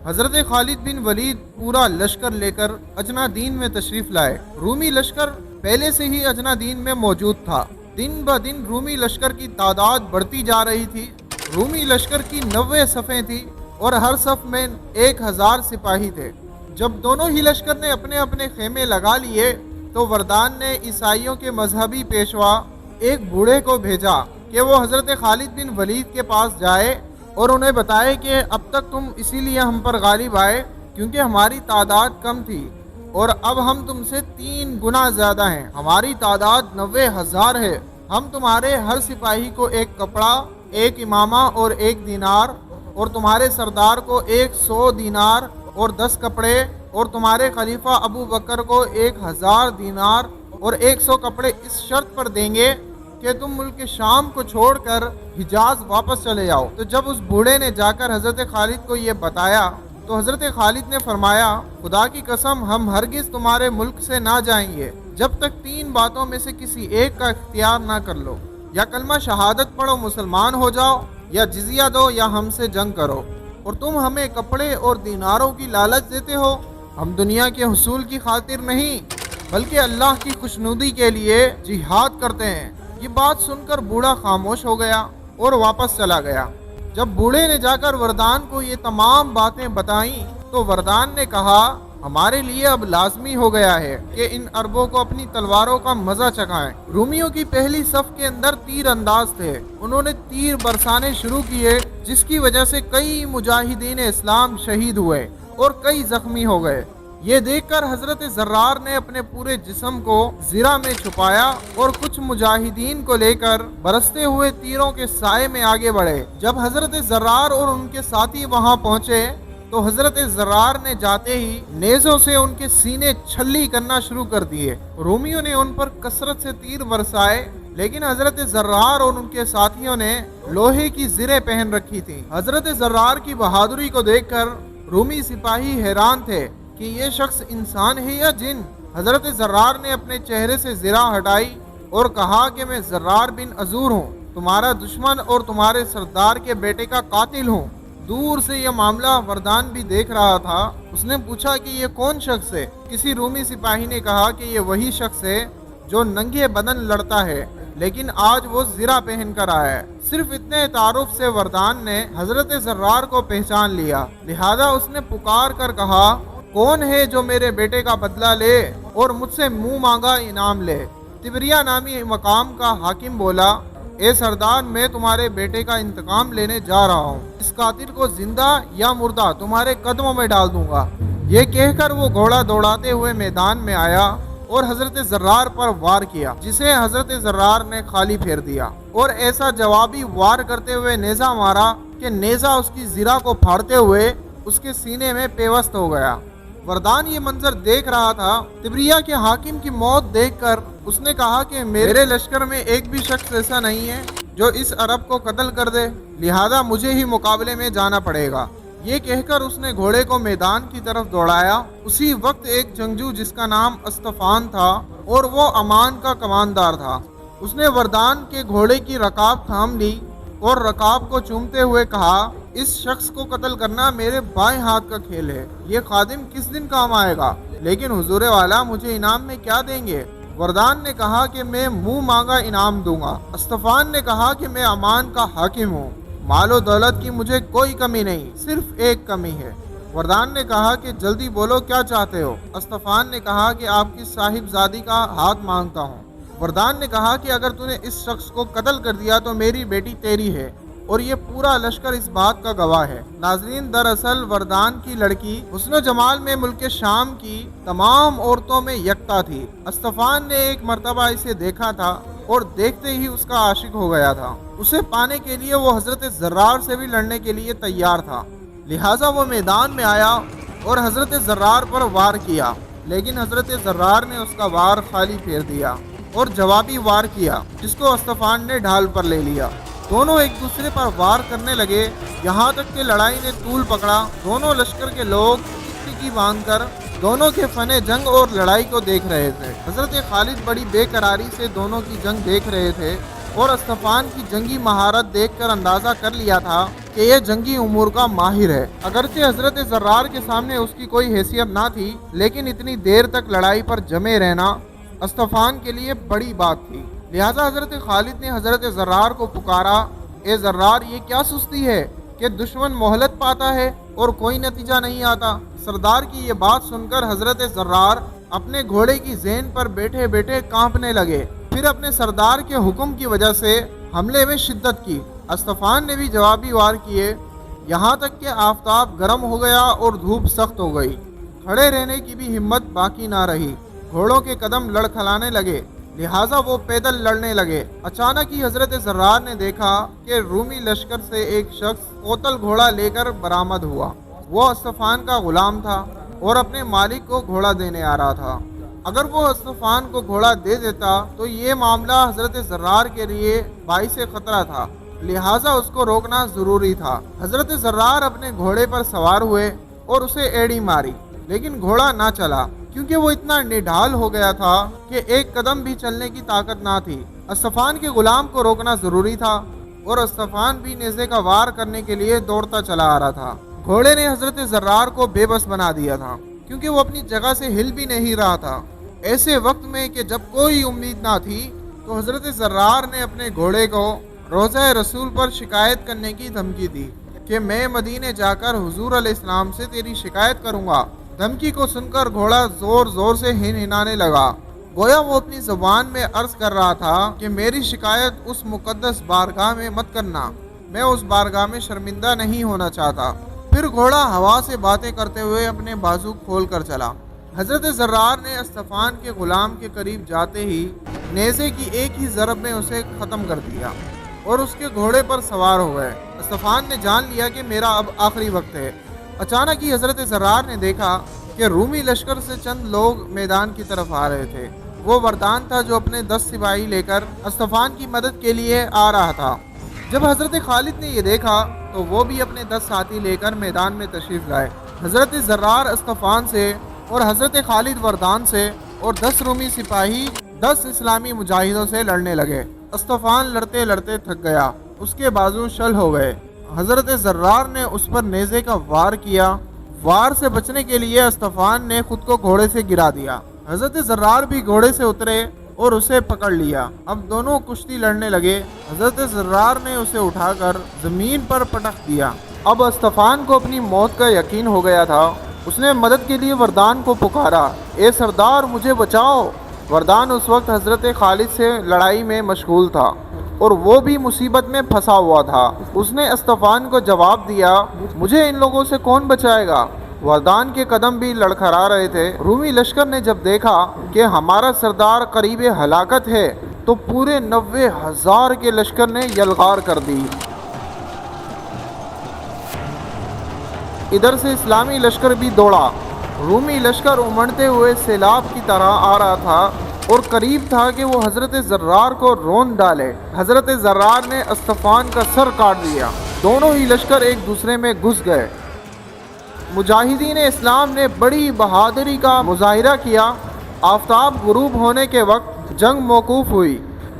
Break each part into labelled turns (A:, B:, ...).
A: حضرت خالد بن ولید پورا لشکر لے کر اجنادین میں تشریف لائے۔ رومی لشکر پہلے سے ہی اجنادین میں موجود تھا۔ دن بدن رومی لشکر کی تعداد بڑھتی جا رہی تھی۔ رومی لشکر کی 90 صفیں تھیں اور ہر صف میں 1000 سپاہی تھے۔ جب دونوں ہی لشکر نے اپنے اپنے خیمے لگا لیے تو وردان نے عیسائیوں کے مذہبی پیشوا ایک بوڑھے کو بھیجا کہ وہ حضرت خالد بن ولید کے پاس جائے اور انہیں بتائے کہ اب تک تم اسی لیے ہم پر غالب آئے کیونکہ ہماری تعداد کم تھی، اور اب ہم تم سے 3 گنا زیادہ ہیں۔ ہماری تعداد 90,000 ہے۔ ہم تمہارے ہر سپاہی کو ایک کپڑا، ایک امامہ اور 1 دینار، اور تمہارے سردار کو 100 دینار اور 10 کپڑے، اور تمہارے خلیفہ ابو بکر کو 1000 دینار اور 100 کپڑے اس شرط پر دیں گے کہ تم ملک شام کو چھوڑ کر حجاز واپس چلے جاؤ۔ تو جب اس بوڑھے نے جا کر حضرت خالد کو یہ بتایا تو حضرت خالد نے فرمایا، خدا کی قسم ہم ہرگز تمہارے ملک سے نہ جائیں گے جب تک 3 باتوں میں سے کسی ایک کا اختیار نہ کر لو، یا کلمہ شہادت پڑھو مسلمان ہو جاؤ، یا جزیہ دو، یا ہم سے جنگ کرو۔ اور تم ہمیں کپڑے اور دیناروں کی لالچ دیتے ہو۔ ہم دنیا کے حصول کی خاطر نہیں بلکہ اللہ کی خوشنودی کے لیے جہاد کرتے ہیں۔ یہ بات سن کر بوڑھا خاموش ہو گیا اور واپس چلا گیا۔ جب بوڑھے نے جا کر وردان کو یہ تمام باتیں بتائیں تو وردان نے کہا، ہمارے لیے اب لازمی ہو گیا ہے کہ ان عربوں کو اپنی تلواروں کا مزہ چکھائیں۔ رومیوں کی پہلی صف کے اندر تیر انداز تھے۔ انہوں نے تیر برسانے شروع کیے جس کی وجہ سے کئی مجاہدین اسلام شہید ہوئے اور کئی زخمی ہو گئے۔ یہ دیکھ کر حضرت زرار نے اپنے پورے جسم کو زرہ میں چھپایا اور کچھ مجاہدین کو لے کر برستے ہوئے تیروں کے سائے میں آگے بڑھے۔ جب حضرت زرار اور ان کے ساتھی وہاں پہنچے تو حضرت زرار نے جاتے ہی نیزوں سے ان کے سینے چھلی کرنا شروع کر دیے۔ رومیوں نے ان پر کثرت سے تیر برسائے، لیکن حضرت زرار اور ان کے ساتھیوں نے لوہے کی زریں پہن رکھی تھی۔ حضرت زرار کی بہادری کو دیکھ کر رومی سپاہی حیران تھے کہ یہ شخص انسان ہے یا جن۔ حضرت زرار نے اپنے چہرے سے زرہ ہٹائی اور کہا کہ میں زرار بن عزور ہوں، تمہارا دشمن اور تمہارے سردار کے بیٹے کا قاتل ہوں۔ دور سے یہ معاملہ وردان بھی دیکھ رہا تھا۔ اس نے پوچھا کہ یہ کون شخص ہے؟ کسی رومی سپاہی نے کہا کہ یہ وہی شخص ہے جو ننگے بدن لڑتا ہے، لیکن آج وہ زرہ پہن کر آیا ہے۔ صرف اتنے تعارف سے وردان نے حضرت زرار کو پہچان لیا، لہذا اس نے پکار کر کہا، کون ہے جو میرے بیٹے کا بدلہ لے اور مجھ سے منہ مانگا انعام لے؟ تبریہ نامی مقام کا حاکم بولا، اے سردار، میں تمہارے بیٹے کا انتقام لینے جا رہا ہوں۔ اس قاتل کو زندہ یا مردہ تمہارے قدموں میں ڈال دوں گا۔ یہ کہہ کر وہ گھوڑا دوڑاتے ہوئے میدان میں آیا اور حضرت زرار پر وار کیا، جسے حضرت زرار نے خالی پھیر دیا اور ایسا جوابی وار کرتے ہوئے نیزہ مارا کہ نیزہ اس کی زرہ کو پھاڑتے ہوئے اس کے سینے میں پیوست ہو گیا۔ وردان یہ منظر دیکھ رہا تھا۔ تبریہ کے حاکم کی موت دیکھ کر اس نے کہا کہ میرے لشکر میں ایک بھی شخص ایسا نہیں ہے جو اس عرب کو قتل کر دے، لہذا مجھے ہی مقابلے میں جانا پڑے گا۔ یہ کہہ کر اس نے گھوڑے کو میدان کی طرف دوڑایا۔ اسی وقت ایک جنگجو جس کا نام استفان تھا اور وہ امان کا کماندار تھا، اس نے وردان کے گھوڑے کی رکاب تھام لی اور رکاب کو چومتے ہوئے کہا، اس شخص کو قتل کرنا میرے بائیں ہاتھ کا کھیل ہے، یہ خادم کس دن کام آئے گا، لیکن حضور والا مجھے انعام میں کیا دیں گے؟ وردان نے کہا کہ میں منہ مانگا انعام دوں گا۔ استفان نے کہا کہ میں امان کا حاکم ہوں، مال و دولت کی مجھے کوئی کمی نہیں، صرف ایک کمی ہے۔ وردان نے کہا کہ جلدی بولو کیا چاہتے ہو؟ استفان نے کہا کہ آپ کی صاحب زادی کا ہاتھ مانگتا ہوں۔ وردان نے کہا کہ اگر تو نے اس شخص کو قتل کر دیا تو میری بیٹی تیری ہے، اور یہ پورا لشکر اس بات کا گواہ ہے۔ ناظرین، دراصل وردان کی لڑکی حسن و جمال میں ملک شام کی تمام عورتوں میں یکتا تھی۔ استفان نے ایک مرتبہ اسے دیکھا تھا اور دیکھتے ہی اس کا عاشق ہو گیا تھا۔ اسے پانے کے لیے وہ حضرت زرار سے بھی لڑنے کے لیے تیار تھا، لہٰذا وہ میدان میں آیا اور حضرت زرار پر وار کیا، لیکن حضرت زرار نے اس کا وار خالی پھیر دیا اور جوابی وار کیا، جس کو استفان نے ڈھال پر لے لیا۔ دونوں ایک دوسرے پر وار کرنے لگے، یہاں تک کہ لڑائی نے طول پکڑا۔ دونوں لشکر کے لوگ ٹکی باندھ کر دونوں کے فن جنگ اور لڑائی کو دیکھ رہے تھے۔ حضرت خالد بڑی بے قراری سے دونوں کی جنگ دیکھ رہے تھے اور استفان کی جنگی مہارت دیکھ کر اندازہ کر لیا تھا کہ یہ جنگی امور کا ماہر ہے۔ اگرچہ حضرت زرار کے سامنے اس کی کوئی حیثیت نہ تھی، لیکن اتنی دیر تک لڑائی پر جمے رہنا اسطفان کے لیے بڑی بات تھی۔ لہٰذا حضرت خالد نے حضرت زرار کو پکارا، اے زرار، یہ کیا سستی ہے کہ دشمن مہلت پاتا ہے اور کوئی نتیجہ نہیں آتا؟ سردار کی یہ بات سن کر حضرت زرار اپنے گھوڑے کی زین پر بیٹھے بیٹھے کانپنے لگے، پھر اپنے سردار کے حکم کی وجہ سے حملے میں شدت کی۔ اسطفان نے بھی جوابی وار کیے، یہاں تک کہ آفتاب گرم ہو گیا اور دھوپ سخت ہو گئی۔ کھڑے رہنے کی بھی ہمت باقی نہ رہی، گھوڑوں کے قدم لڑکھڑانے لگے، لہٰذا وہ پیدل لڑنے لگے۔ اچانک ہی حضرت زرار نے دیکھا کہ رومی لشکر سے ایک شخص کوتل گھوڑا لے کر برآمد ہوا۔ وہ اسطفان کا غلام تھا اور اپنے مالک کو گھوڑا دینے آ رہا تھا۔ اگر وہ اسطفان کو گھوڑا دے دیتا تو یہ معاملہ حضرت زرار کے لیے باعث خطرہ تھا، لہٰذا اس کو روکنا ضروری تھا۔ حضرت زرار اپنے گھوڑے پر سوار ہوئے اور اسے ایڑی ماری، لیکن گھوڑا نہ چلا، کیونکہ وہ اتنا نڈھال ہو گیا تھا کہ ایک قدم بھی چلنے کی طاقت نہ تھی۔ اسطفان کے غلام کو روکنا ضروری تھا اور اسطفان بھی نیزے کا وار کرنے کے لیے دوڑتا چلا آ رہا تھا۔ گھوڑے نے حضرت زرار کو بے بس بنا دیا تھا، کیونکہ وہ اپنی جگہ سے ہل بھی نہیں رہا تھا۔ ایسے وقت میں کہ جب کوئی امید نہ تھی، تو حضرت زرار نے اپنے گھوڑے کو روضہ رسول پر شکایت کرنے کی دھمکی دی کہ میں مدینے جا کر حضور علیہ السلام سے تیری شکایت کروں گا۔ دھمکی کو سن کر گھوڑا زور زور سے ہنہنانے لگا، گویا وہ اپنی زبان میں عرض کر رہا تھا کہ میری شکایت اس مقدس بارگاہ میں مت کرنا، میں اس بارگاہ میں شرمندہ نہیں ہونا چاہتا۔ پھر گھوڑا ہوا سے باتیں کرتے ہوئے اپنے بازو کھول کر چلا۔ حضرت زرار نے اسطفان کے غلام کے قریب جاتے ہی نیزے کی ایک ہی ضرب میں اسے ختم کر دیا اور اس کے گھوڑے پر سوار ہو گئے۔ اسطفان نے جان لیا کہ میرا اب آخری وقت ہے۔ اچانک ہی حضرت زرار نے دیکھا کہ رومی لشکر سے چند لوگ میدان کی طرف آ رہے تھے۔ وہ وردان تھا جو اپنے 10 سپاہی لے کر اسطفان کی مدد کے لیے آ رہا تھا۔ جب حضرت خالد نے یہ دیکھا تو وہ بھی اپنے 10 ساتھی لے کر میدان میں تشریف لائے۔ حضرت زرار اسطفان سے اور حضرت خالد وردان سے اور 10 رومی سپاہی 10 اسلامی مجاہدوں سے لڑنے لگے۔ اسطفان لڑتے لڑتے تھک گیا، اس کے بازو شل ہو گئے۔ حضرت زرار نے اس پر نیزے کا وار کیا، وار سے بچنے کے لیے اسطفان نے خود کو گھوڑے سے گرا دیا۔ حضرت زرار بھی گھوڑے سے اترے اور اسے پکڑ لیا۔ اب دونوں کشتی لڑنے لگے۔ حضرت زرار نے اسے اٹھا کر زمین پر پٹک دیا۔ اب اسطفان کو اپنی موت کا یقین ہو گیا تھا۔ اس نے مدد کے لیے وردان کو پکارا، اے سردار مجھے بچاؤ۔ وردان اس وقت حضرت خالد سے لڑائی میں مشغول تھا اور وہ بھی مصیبت میں پھنسا ہوا تھا۔ اس نے اسطفان کو جواب دیا، مجھے ان لوگوں سے کون بچائے گا؟ وردان کے قدم بھی لڑکھڑا رہے تھے۔ رومی لشکر نے جب دیکھا کہ ہمارا سردار قریب ہلاکت ہے تو پورے 90,000 کے لشکر نے یلغار کر دی۔ ادھر سے اسلامی لشکر بھی دوڑا۔ رومی لشکر امڑتے ہوئے سیلاب کی طرح آ رہا تھا اور قریب تھا کہ وہ حضرت زرار کو رون ڈالے۔ حضرت زرار نے اسطفان کا سر کاٹ دیا۔ دونوں ہی لشکر ایک دوسرے میں گھس گئے۔ مجاہدین اسلام نے بڑی بہادری کا مظاہرہ کیا۔ آفتاب غروب ہونے کے وقت جنگ موقوف ہوئی۔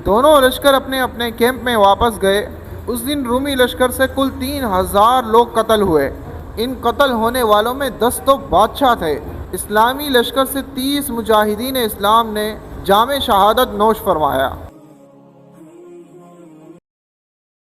A: دونوں لشکر اپنے اپنے کیمپ میں واپس گئے۔ اس دن رومی لشکر سے کل 3,000 لوگ قتل ہوئے۔ ان قتل ہونے والوں میں 10 تو بادشاہ تھے۔ اسلامی لشکر سے 30 مجاہدین اسلام نے جام شہادت نوش فرمایا۔